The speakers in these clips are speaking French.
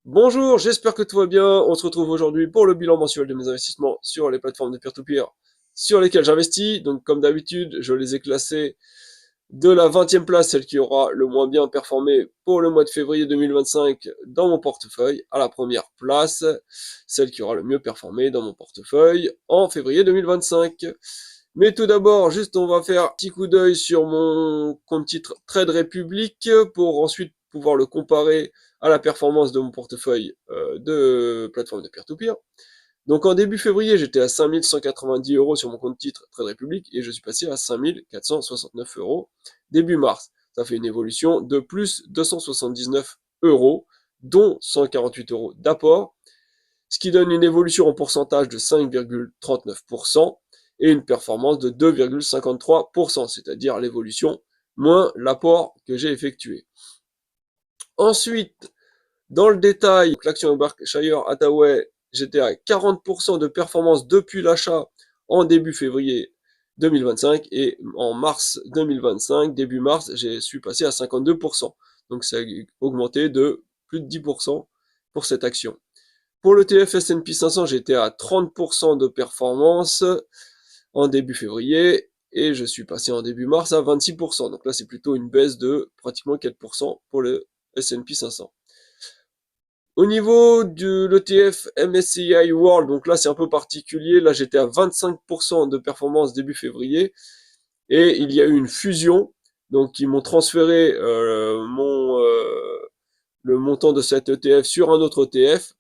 Bonjour, j'espère que tout va bien. On se retrouve aujourd'hui pour le bilan mensuel de mes investissements sur les plateformes de peer-to-peer sur lesquelles j'investis. Donc comme d'habitude, je les ai classés de la 20e place, celle qui aura le moins bien performé pour le mois de février 2025 dans mon portefeuille, à la première place, celle qui aura le mieux performé dans mon portefeuille en février 2025. Mais tout d'abord, juste on va faire un petit coup d'œil sur mon compte titre Trade Republic pour ensuite pouvoir le comparer à la performance de mon portefeuille de plateforme de peer-to-peer. Donc en début février, j'étais à 5190 euros sur mon compte titre Trade Republic et je suis passé à 5469 euros début mars. Ça fait une évolution de plus 279 euros, dont 148 euros d'apport, ce qui donne une évolution en pourcentage de 5,39% et une performance de 2,53%, c'est-à-dire l'évolution moins l'apport que j'ai effectué. Ensuite, dans le détail, l'action Berkshire Hathaway, j'étais à 40% de performance depuis l'achat en début février 2025 et en mars 2025, début mars, j'ai suis passé à 52%. Donc ça a augmenté de plus de 10% pour cette action. Pour le TF S&P 500, j'étais à 30% de performance en début février et je suis passé en début mars à 26%. Donc là, c'est plutôt une baisse de pratiquement 4% pour le S&P 500. Au niveau de l'ETF MSCI World, donc là c'est un peu particulier, là j'étais à 25% de performance début février, et il y a eu une fusion, donc ils m'ont transféré le montant de cet ETF sur un autre ETF,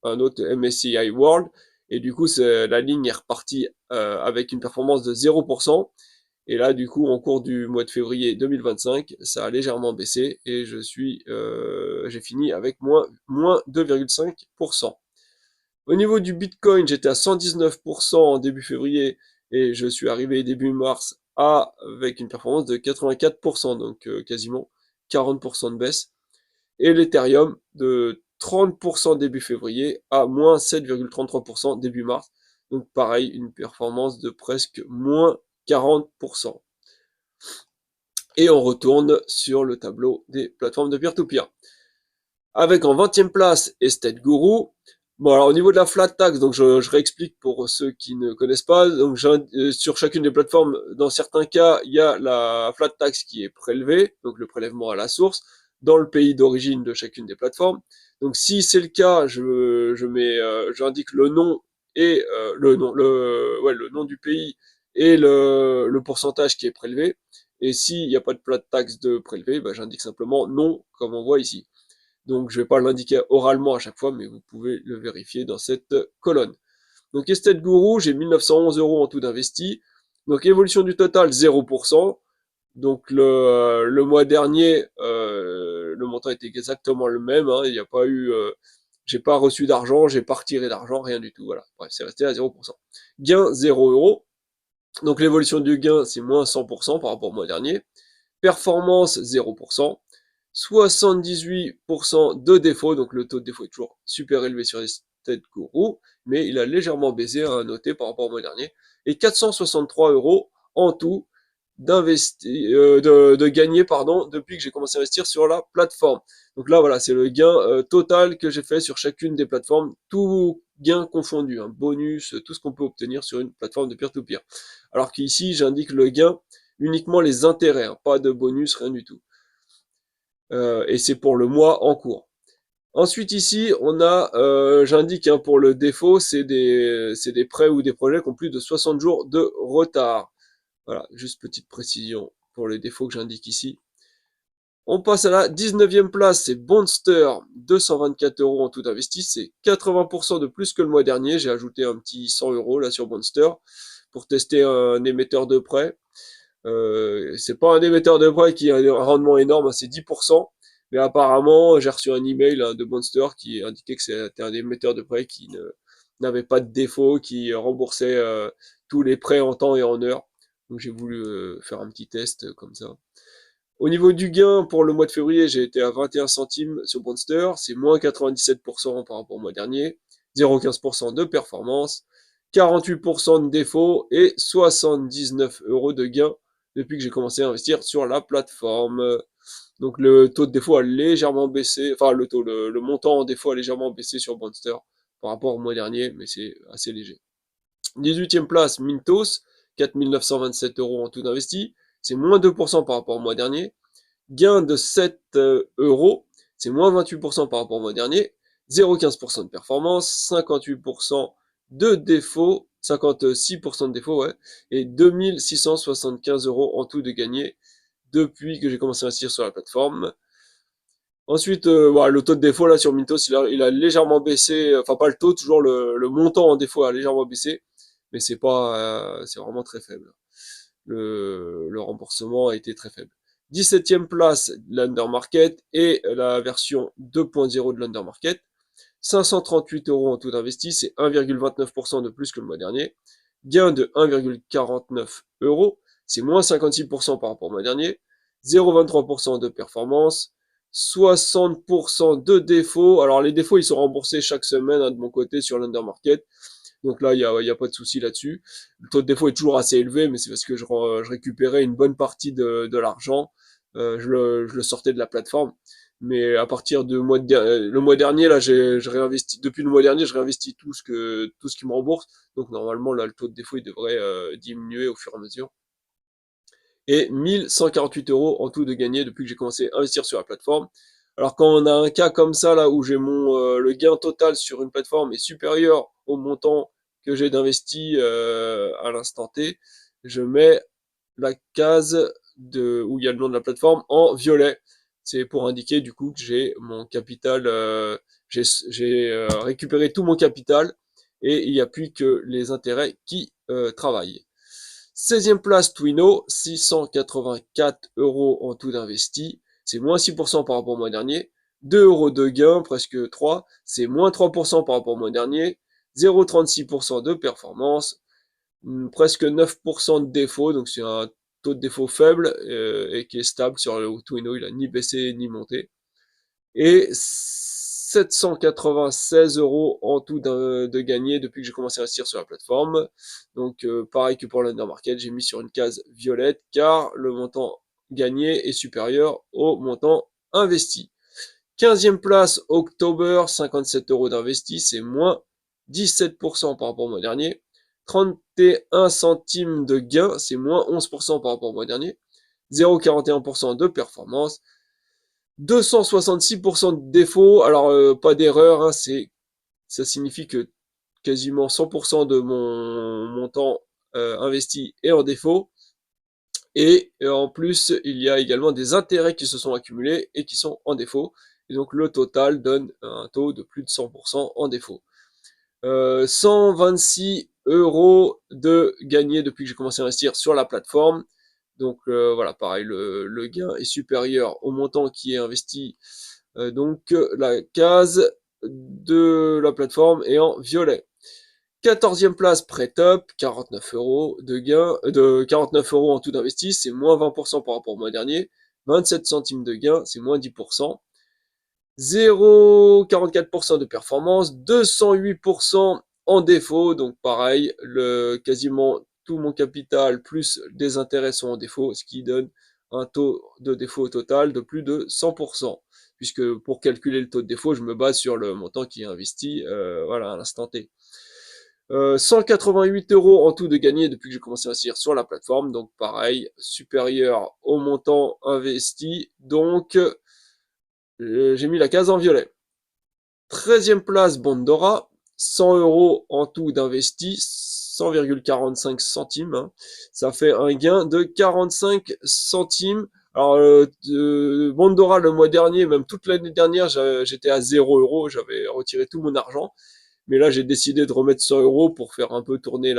un autre MSCI World, et du coup la ligne est repartie avec une performance de 0%, et là, du coup, en cours du mois de février 2025, ça a légèrement baissé et j'ai fini avec moins 2,5%. Au niveau du Bitcoin, j'étais à 119% en début février et je suis arrivé début mars avec une performance de 84%, donc quasiment 40% de baisse. Et l'Ethereum de 30% début février à moins 7,33% début mars. Donc pareil, une performance de presque moins 40%. Et on retourne sur le tableau des plateformes de peer-to-peer. Avec en 20e place Estate Guru. Bon, alors au niveau de la flat tax, donc je réexplique pour ceux qui ne connaissent pas. Donc sur chacune des plateformes, dans certains cas, il y a la flat tax qui est prélevée, donc le prélèvement à la source, dans le pays d'origine de chacune des plateformes. Donc si c'est le cas, j'indique le nom et le nom du pays et le pourcentage qui est prélevé. Et s'il n'y a pas de flat tax de prélevé, bah, j'indique simplement non, comme on voit ici. Donc je ne vais pas l'indiquer oralement à chaque fois, mais vous pouvez le vérifier dans cette colonne. Donc Estate Guru, j'ai 1911 euros en tout d'investi. Donc évolution du total 0%. Donc le mois dernier, le montant était exactement le même. Hein. Il n'y a pas eu, j'ai pas reçu d'argent, j'ai pas retiré d'argent, rien du tout. Voilà. Bref, c'est resté à 0%. Gain 0 euros. Donc l'évolution du gain, c'est moins 100% par rapport au mois dernier. Performance 0%. 78% de défaut, donc le taux de défaut est toujours super élevé sur les Estate Guru, mais il a légèrement baissé à noter par rapport au mois dernier. Et 463 euros en tout de gagner depuis que j'ai commencé à investir sur la plateforme. Donc là voilà, c'est le gain total que j'ai fait sur chacune des plateformes, tout gain confondu, un bonus, tout ce qu'on peut obtenir sur une plateforme de peer-to-peer. Alors qu'ici j'indique le gain uniquement les intérêts, hein, pas de bonus, rien du tout. Et c'est pour le mois en cours. Ensuite ici, j'indique hein, pour le défaut, c'est des prêts ou des projets qui ont plus de 60 jours de retard. Voilà, juste petite précision pour les défauts que j'indique ici. On passe à la 19e place, c'est Bondster, 224 euros en tout investi, c'est 80% de plus que le mois dernier. J'ai ajouté un petit 100 euros là sur Bondster pour tester un émetteur de prêt. C'est pas un émetteur de prêt qui a un rendement énorme, hein, c'est 10%. Mais apparemment, j'ai reçu un email hein, de Monster qui indiquait que c'était un émetteur de prêt qui n'avait pas de défaut, qui remboursait tous les prêts en temps et en heure. Donc j'ai voulu faire un petit test comme ça. Au niveau du gain, pour le mois de février, j'ai été à 21 centimes sur Monster. C'est moins 97% par rapport au mois dernier. 0,15% de performance. 48% de défaut et 79 euros de gain depuis que j'ai commencé à investir sur la plateforme. Donc le taux de défaut a légèrement baissé, enfin le montant en défaut a légèrement baissé sur Monster par rapport au mois dernier, mais c'est assez léger. 18e place, Mintos, 4 927 € en tout d'investi, c'est moins 2% par rapport au mois dernier. Gain de 7 euros, c'est moins 28% par rapport au mois dernier. 0,15% de performance, 58% de défaut, 56% de défaut, ouais, et 2675 € en tout de gagné depuis que j'ai commencé à investir sur la plateforme. Ensuite, voilà, le taux de défaut là sur Mintos, il a légèrement baissé, enfin pas le taux, toujours le montant en défaut a légèrement baissé, mais c'est pas, c'est vraiment très faible. Le remboursement a été très faible. 17e place, l'Undermarket et la version 2.0 de l'Undermarket. 538 € en tout d'investi, c'est 1,29% de plus que le mois dernier. Gain de 1,49 €, c'est moins 56% par rapport au mois dernier. 0,23% de performance, 60% de défauts. Alors les défauts, ils sont remboursés chaque semaine de mon côté sur l'Undermarket. Donc là, il y a pas de souci là-dessus. Le taux de défaut est toujours assez élevé, mais c'est parce que je récupérais une bonne partie de l'argent. Je le sortais de la plateforme. Mais à partir de le mois dernier, là, j'ai réinvesti. Depuis le mois dernier, je réinvestis tout ce qui me rembourse. Donc normalement, là, le taux de défaut il devrait diminuer au fur et à mesure. Et 1148 € en tout de gagné depuis que j'ai commencé à investir sur la plateforme. Alors quand on a un cas comme ça là où j'ai le gain total sur une plateforme est supérieur au montant que j'ai d'investi à l'instant T, je mets la case où il y a le nom de la plateforme en violet. C'est pour indiquer du coup que j'ai mon capital, j'ai récupéré tout mon capital et il n'y a plus que les intérêts qui travaillent. 16e place Twino, 684 € en tout d'investi, c'est moins 6% par rapport au mois dernier. 2 € de gain, presque 3, c'est moins 3% par rapport au mois dernier. 0,36% de performance, presque 9% de défaut, donc c'est un taux de défaut faible et qui est stable sur le Twino, il a ni baissé ni monté. Et 796 € en tout de gagné depuis que j'ai commencé à investir sur la plateforme. Donc pareil que pour l'Undermarket, j'ai mis sur une case violette car le montant gagné est supérieur au montant investi. 15e place, October, 57 € d'investi, c'est moins 17% par rapport au mois dernier. 31 centimes de gain, c'est moins 11% par rapport au mois dernier. 0,41% de performance. 266% de défaut, alors pas d'erreur, hein, ça signifie que quasiment 100% de mon montant investi est en défaut. Et en plus, il y a également des intérêts qui se sont accumulés et qui sont en défaut. Et donc le total donne un taux de plus de 100% en défaut. 126 € de gagné depuis que j'ai commencé à investir sur la plateforme. Donc voilà, pareil, le gain est supérieur au montant qui est investi. Donc la case de la plateforme est en violet. 14e place, Prêt-Up, 49 € de gain, de 49 € en tout d'investi, c'est moins 20% par rapport au mois dernier. 27 centimes de gain, c'est moins 10%. 0,44% de performance, 208% en défaut, donc pareil, quasiment tout mon capital plus des intérêts sont en défaut, ce qui donne un taux de défaut total de plus de 100%, puisque pour calculer le taux de défaut, je me base sur le montant qui est investi voilà, à l'instant T. 188 € en tout de gagné depuis que j'ai commencé à investir sur la plateforme, donc pareil, supérieur au montant investi, donc j'ai mis la case en violet. 13e place, Bondora, 100 € en tout d'investi, 100,45 centimes. Hein. Ça fait un gain de 45 centimes. Alors, Bondora, le mois dernier, même toute l'année dernière, j'étais à 0 €, j'avais retiré tout mon argent. Mais là, j'ai décidé de remettre 100 € pour faire un peu tourner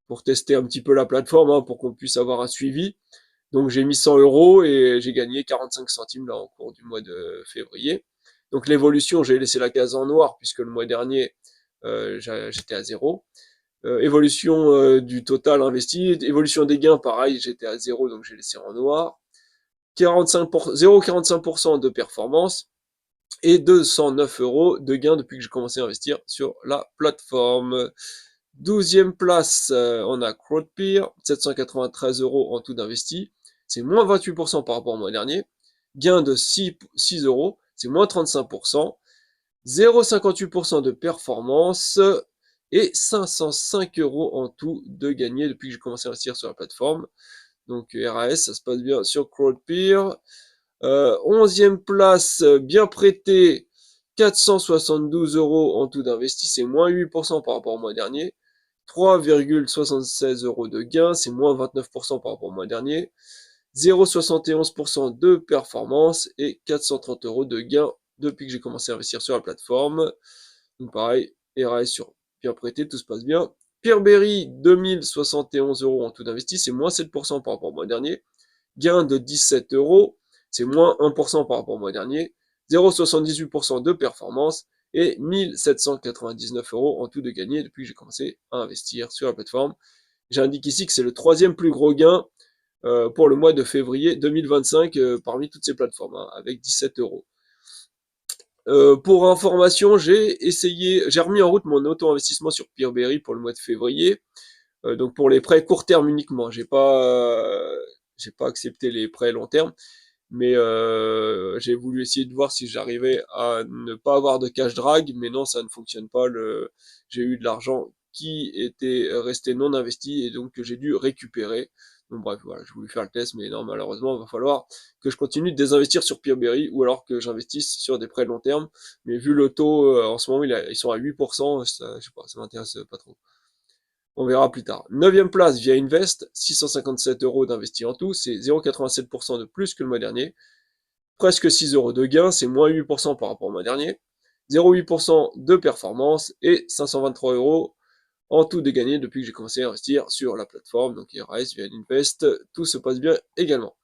pour tester un petit peu la plateforme, hein, pour qu'on puisse avoir un suivi. Donc j'ai mis 100 € et j'ai gagné 45 centimes là au cours du mois de février. Donc l'évolution, j'ai laissé la case en noir puisque le mois dernier j'étais à 0. Évolution du total investi, évolution des gains, pareil, j'étais à 0 donc j'ai laissé en noir. 0,45% de performance et 209 € de gains depuis que j'ai commencé à investir sur la plateforme. 12e place, on a CrowdPeer, 793 € en tout d'investi. C'est moins 28% par rapport au mois dernier. Gain de 6 €, c'est moins 35%. 0,58% de performance et 505 € en tout de gagné depuis que j'ai commencé à investir sur la plateforme. Donc RAS, ça se passe bien sur CrowdPeer. 11e place, bien prêté, 472 € en tout d'investi, c'est moins 8% par rapport au mois dernier. 3,76 € de gain, c'est moins 29% par rapport au mois dernier. 0,71% de performance et 430 € de gain depuis que j'ai commencé à investir sur la plateforme. Donc pareil, RAS sur bien prêté, tout se passe bien. Peerberry, 2071 € en tout d'investi, c'est moins 7% par rapport au mois dernier. Gain de 17 €, c'est moins 1% par rapport au mois dernier. 0,78% de performance et 1799 € en tout de gagné depuis que j'ai commencé à investir sur la plateforme. J'indique ici que c'est le troisième plus gros gain pour le mois de février 2025 parmi toutes ces plateformes, hein, avec 17 €. Pour information, j'ai remis en route mon auto-investissement sur Peerberry pour le mois de février. Donc pour les prêts court terme uniquement. J'ai pas accepté les prêts long terme, mais j'ai voulu essayer de voir si j'arrivais à ne pas avoir de cash drag, mais non, ça ne fonctionne pas. J'ai eu de l'argent qui était resté non investi et donc que j'ai dû récupérer. Donc bref, voilà, je voulais faire le test, mais non, malheureusement, il va falloir que je continue de désinvestir sur Peerberry ou alors que j'investisse sur des prêts long terme. Mais vu le taux, en ce moment, ils sont à 8%, ça, je sais pas, ça m'intéresse pas trop. On verra plus tard. 9e place via Invest, 657 € d'investis en tout, c'est 0,87% de plus que le mois dernier. Presque 6 € de gain, c'est moins 8% par rapport au mois dernier. 0,8% de performance et 523 € en tout de gagné depuis que j'ai commencé à investir sur la plateforme. Donc RAS via Invest, tout se passe bien également.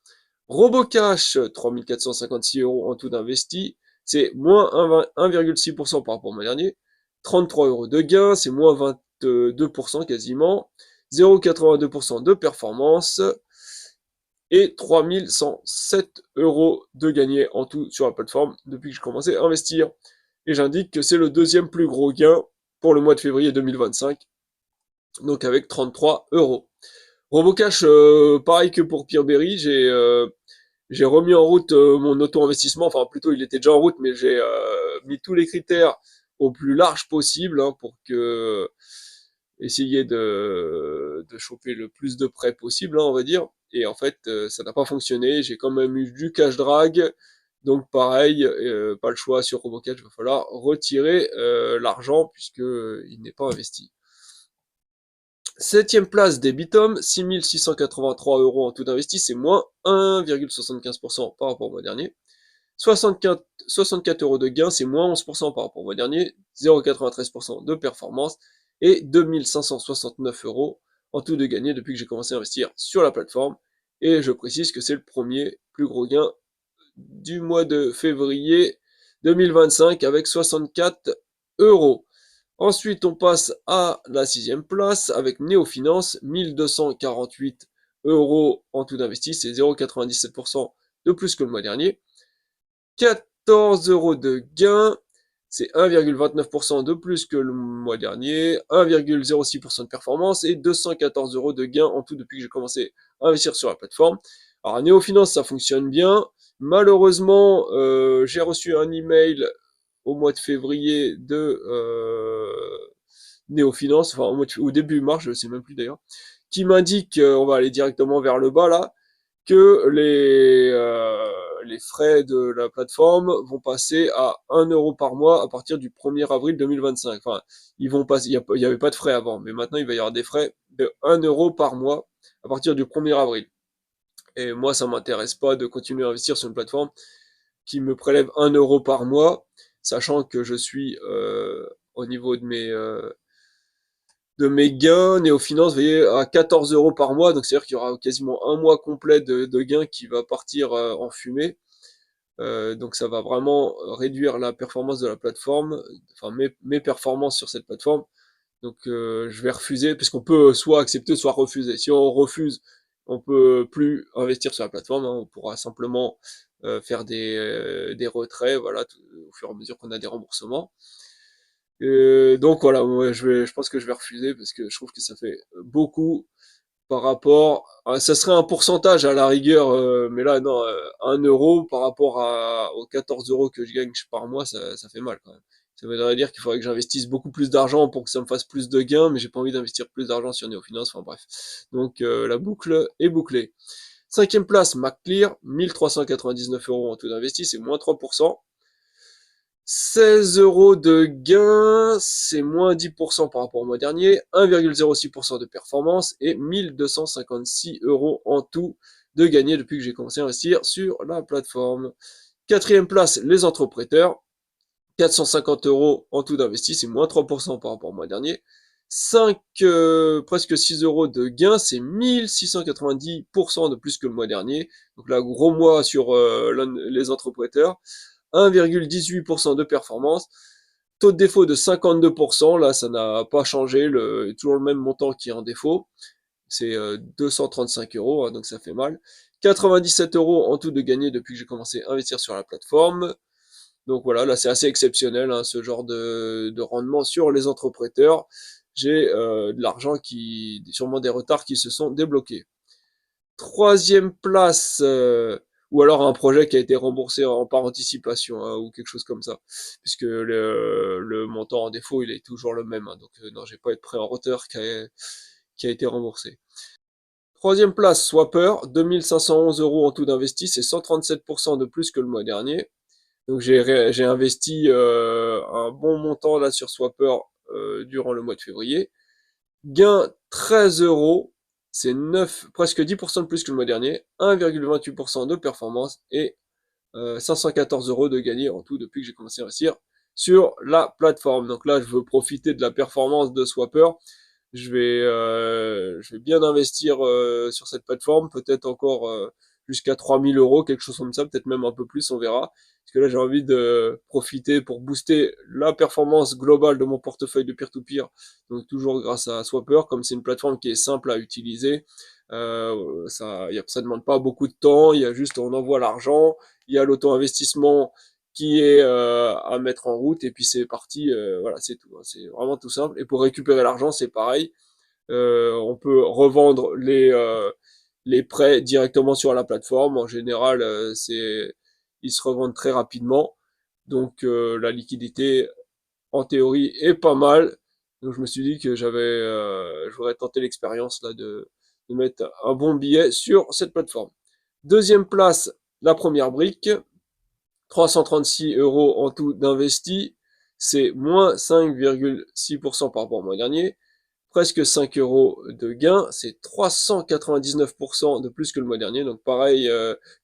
Robocash, 3456 € en tout d'investi, c'est moins 1,6% par rapport au mois dernier. 33 € de gain, c'est moins 22% quasiment. 0,82% de performance et 3107 € de gagné en tout sur la plateforme depuis que j'ai commencé à investir. Et j'indique que c'est le deuxième plus gros gain pour le mois de février 2025, donc avec 33 €. Robocash, pareil que pour Peerberry, j'ai remis en route mon auto-investissement, enfin plutôt il était déjà en route, mais j'ai mis tous les critères au plus large possible hein, pour que essayer de choper le plus de prêts possible, hein, on va dire. Et en fait, ça n'a pas fonctionné. J'ai quand même eu du cash drag. Donc pareil, pas le choix sur Robocash, il va falloir retirer l'argent puisque il n'est pas investi. 7e place Debitum, 6683 € en tout d'investi, c'est moins 1,75% par rapport au mois dernier. 64 € de gain, c'est moins 11% par rapport au mois dernier. 0,93% de performance et 2569 € en tout de gagné depuis que j'ai commencé à investir sur la plateforme. Et je précise que c'est le premier plus gros gain du mois de février 2025 avec 64 €. Ensuite, on passe à la 6e place avec Néofinance, 1248 € en tout d'investi, c'est 0,97% de plus que le mois dernier. 14 € de gain, c'est 1,29% de plus que le mois dernier, 1,06% de performance et 214 € de gain en tout depuis que j'ai commencé à investir sur la plateforme. Alors, Néofinance, ça fonctionne bien. Malheureusement, j'ai reçu un email au mois de février de Néofinance, enfin au début mars, je ne sais même plus d'ailleurs, qui m'indique, on va aller directement vers le bas là, que les frais de la plateforme vont passer à 1 € par mois à partir du 1er avril 2025. Enfin, ils vont passer, il n'y avait pas de frais avant, mais maintenant il va y avoir des frais de 1 € par mois à partir du 1er avril. Et moi, ça m'intéresse pas de continuer à investir sur une plateforme qui me prélève 1 € par mois, sachant que je suis au niveau de mes gains Néofinance, vous voyez, à 14 € par mois, donc c'est-à-dire qu'il y aura quasiment un mois complet de gains qui va partir en fumée. Donc ça va vraiment réduire la performance de la plateforme, enfin mes performances sur cette plateforme. Donc je vais refuser, puisqu'on peut soit accepter, soit refuser. Si on refuse, on peut plus investir sur la plateforme, hein, on pourra simplement faire des retraits, voilà, au fur et à mesure qu'on a des remboursements. Donc voilà, ouais, je pense que je vais refuser parce que je trouve que ça fait beaucoup par rapport ça serait un pourcentage à la rigueur, mais là non, 1 euro par rapport aux 14 euros que je gagne par mois, ça fait mal quand même. Ça voudrait dire qu'il faudrait que j'investisse beaucoup plus d'argent pour que ça me fasse plus de gains, mais j'ai pas envie d'investir plus d'argent sur Neofinance, enfin bref. Donc la boucle est bouclée. Cinquième place, McClear, 1399 euros en tout d'investi, c'est moins 3%. 16 euros de gain, c'est moins 10% par rapport au mois dernier, 1,06% de performance et 1256 euros en tout de gagné depuis que j'ai commencé à investir sur la plateforme. Quatrième place, les entrepreneurs, 450 euros en tout d'investi, c'est moins 3% par rapport au mois dernier. 5, presque 6 euros de gain, c'est 1690% de plus que le mois dernier. Donc là, gros mois sur les entrepreneurs. 1,18% de performance. Taux de défaut de 52%, là ça n'a pas changé, toujours le même montant qui est en défaut. C'est 235 euros, hein, donc ça fait mal. 97 euros en tout de gagné depuis que j'ai commencé à investir sur la plateforme. Donc voilà, là c'est assez exceptionnel, hein, ce genre de rendement sur les entrepreneurs. J'ai de l'argent sûrement des retards qui se sont débloqués. Troisième place, ou alors un projet qui a été remboursé par anticipation, hein, ou quelque chose comme ça, puisque le montant en défaut il est toujours le même, hein, donc non, j'ai pas être prêt en retard qui a été remboursé. Troisième place, Swapper, 2511 euros en tout d'investi, c'est 137% de plus que le mois dernier. Donc j'ai investi un bon montant là sur Swapper durant le mois de février. Gain 13 euros, c'est 9, presque 10% de plus que le mois dernier, 1,28% de performance et 514 euros de gagné en tout depuis que j'ai commencé à investir sur la plateforme. Donc là, je veux profiter de la performance de Swapper. Je vais bien investir sur cette plateforme, peut-être encore jusqu'à 3000 euros, quelque chose comme ça, peut-être même un peu plus, on verra. Parce que là, j'ai envie de profiter pour booster la performance globale de mon portefeuille de peer-to-peer. Donc toujours grâce à Swapper, comme c'est une plateforme qui est simple à utiliser, ça demande pas beaucoup de temps, il y a juste, on envoie l'argent, il y a l'auto-investissement qui est à mettre en route et puis c'est parti, voilà, c'est tout, hein. C'est vraiment tout simple. Et pour récupérer l'argent, c'est pareil. On peut revendre les prêts directement sur la plateforme. En général, ils se revendent très rapidement. Donc la liquidité, en théorie, est pas mal. Donc je me suis dit que je voudrais tenter l'expérience là de mettre un bon billet sur cette plateforme. Deuxième place, la première brique, 336 euros en tout d'investi, c'est moins 5,6% par rapport au mois dernier. Presque 5 euros de gain, c'est 399% de plus que le mois dernier. Donc pareil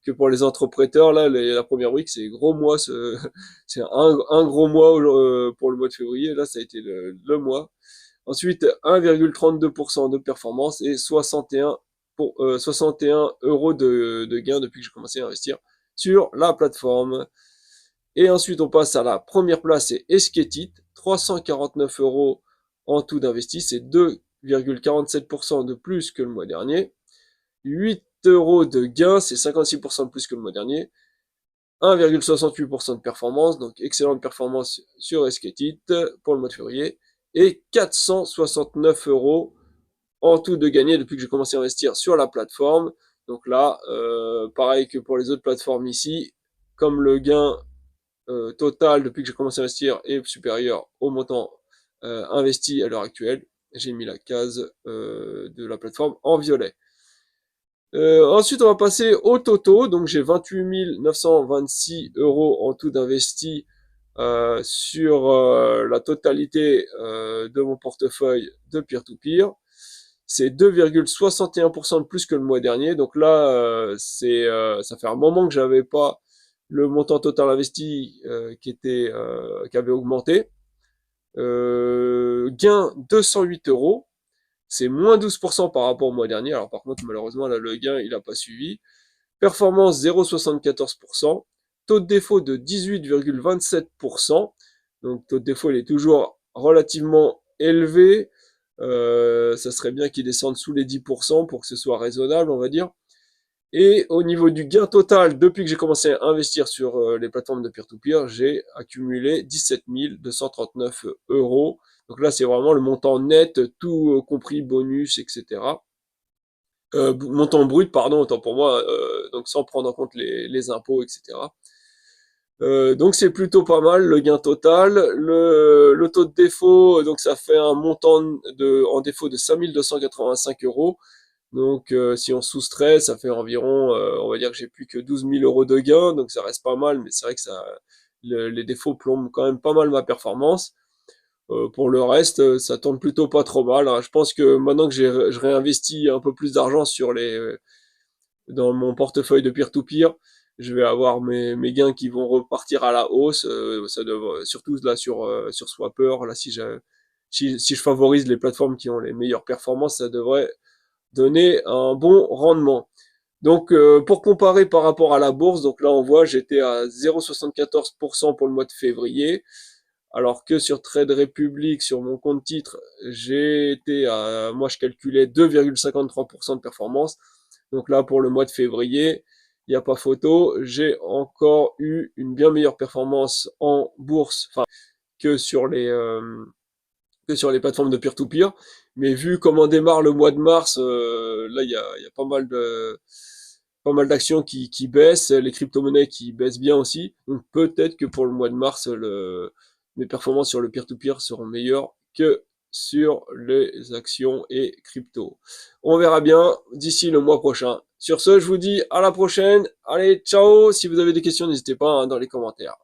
que pour les entrepreneurs, là, la première week, c'est gros mois, c'est un gros mois pour le mois de février. Là, ça a été le mois. Ensuite, 1,32% de performance et 61 euros de gain depuis que j'ai commencé à investir sur la plateforme. Et ensuite, on passe à la première place, c'est Esketit, 349 euros en tout d'investi, c'est 2,47% de plus que le mois dernier. 8 euros de gain, c'est 56% de plus que le mois dernier. 1,68% de performance, donc excellente performance sur Esketit pour le mois de février. Et 469 euros en tout de gagné depuis que j'ai commencé à investir sur la plateforme. Donc là, pareil que pour les autres plateformes ici, comme le gain total depuis que j'ai commencé à investir est supérieur au montant investi à l'heure actuelle. J'ai mis la case de la plateforme en violet. Ensuite, on va passer au Toto. Donc, j'ai 28 926 euros en tout d'investi sur la totalité de mon portefeuille de peer-to-peer. C'est 2,61% de plus que le mois dernier. Donc là, ça fait un moment que j'avais pas le montant total investi qui avait augmenté. Gain 208 euros, c'est moins 12% par rapport au mois dernier. Alors par contre, malheureusement, là, le gain, il n'a pas suivi. Performance 0,74%. Taux de défaut de 18,27%. Donc taux de défaut, il est toujours relativement élevé. Ça serait bien qu'il descende sous les 10% pour que ce soit raisonnable, on va dire. Et au niveau du gain total, depuis que j'ai commencé à investir sur les plateformes de peer-to-peer, j'ai accumulé 17 239 euros. Donc là, c'est vraiment le montant net, tout compris bonus, etc. Montant brut, pardon, autant pour moi, donc sans prendre en compte les impôts, etc. Donc c'est plutôt pas mal le gain total. Le taux de défaut, donc ça fait un montant en défaut de 5285 euros. Donc si on soustrait, ça fait environ, on va dire que j'ai plus que 12 000 euros de gain, donc ça reste pas mal, mais c'est vrai que les défauts plombent quand même pas mal ma performance. Pour le reste, ça tourne plutôt pas trop mal, hein. Je pense que maintenant que je réinvestis un peu plus d'argent dans mon portefeuille de peer-to-peer, je vais avoir mes gains qui vont repartir à la hausse. Ça devrait, surtout là sur Swapper, là si je favorise les plateformes qui ont les meilleures performances, ça devrait donner un bon rendement. Donc pour comparer par rapport à la bourse, donc là on voit j'étais à 0,74% pour le mois de février, alors que sur Trade Republic, sur mon compte titre, j'ai été moi je calculais 2,53% de performance. Donc là pour le mois de février, il n'y a pas photo, j'ai encore eu une bien meilleure performance en bourse, enfin que sur les que sur les plateformes de peer-to-peer. Mais vu comment démarre le mois de mars, là il y a pas mal d'actions qui baissent, les crypto-monnaies qui baissent bien aussi. Donc peut-être que pour le mois de mars, mes performances sur le peer-to-peer seront meilleures que sur les actions et crypto. On verra bien d'ici le mois prochain. Sur ce, je vous dis à la prochaine. Allez, ciao. Si vous avez des questions, n'hésitez pas, hein, dans les commentaires.